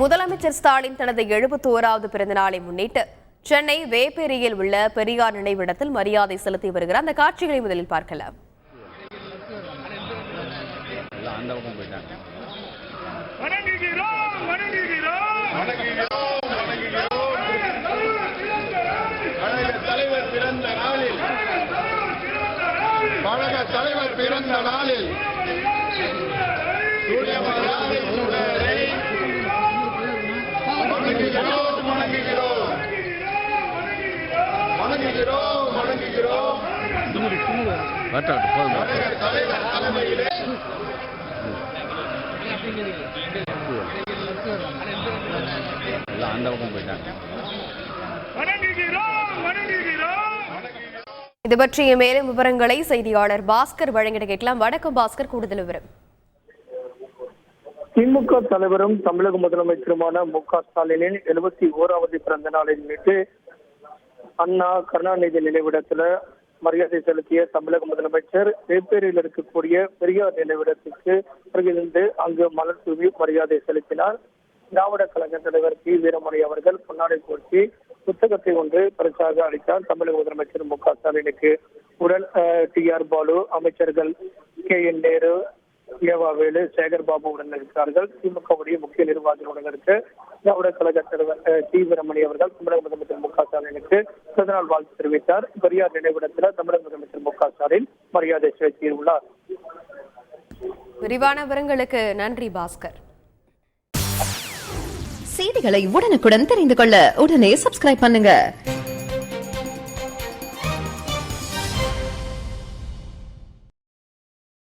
முதலமைச்சர் ஸ்டாலின் தனது 71வது பிறந்த நாளை முன்னிட்டு சென்னை வேப்பேரியில் உள்ள பெரியார் நினைவிடத்தில் மரியாதை செலுத்தி வருகிறார். அந்த காட்சிகளை முதலில் பார்க்கலாம். தலைவர் பிறந்த நாளில் இது பற்றிய மேலும் விவரங்களை செய்தியாளர் பாஸ்கர் வழங்கிட கேட்கலாம். வணக்கம் பாஸ்கர், கூடுதல் விவரம். திமுக தலைவரும் தமிழக முதலமைச்சருமான மு.க. ஸ்டாலினின் 71வது பிறந்த நாளை முன்னிட்டு அண்ணா கருணாநிதி நினைவிடத்துல மரியாதை செலுத்திய தமிழக முதலமைச்சர் வேப்பேரியில் இருக்கக்கூடிய பெரியார் நினைவிடத்திற்கு வருகிருந்து அங்கு மலர் தூவி மரியாதை செலுத்தினார். திராவிட கழக தலைவர் பி. வீரமணி அவர்கள் பொன்னாடை போர்த்தி புத்தகத்தை ஒன்று பரிசாக அளித்தார் தமிழக முதலமைச்சர் மு.க. ஸ்டாலினுக்கு. உடன் டி.ஆர். பாலு, அமைச்சர்கள் கே.என். நேரு, ஏவாவேலு, சேகர் பாபு உடன் இருக்கிறார்கள். திமுகவுடைய முக்கிய நிர்வாகிகளுடன் இருக்க திராவிட கழக தலைவர் டி. வீரமணி அவர்கள் தமிழக முதலமைச்சர் மு.க. ஸ்டாலினுக்கு பிறந்தநாள் வாழ்த்து தெரிவித்தார். பெரியார் நினைவிடத்தில் தமிழக முதலமைச்சர் மு.க. ஸ்டாலின் மரியாதை செலுத்தியுள்ளார். விரிவான விவரங்களுக்கு நன்றி பாஸ்கர். செய்திகளை உடனுக்குடன் தெரிந்து கொள்ள உடனே சப்ஸ்கிரைப் பண்ணுங்க.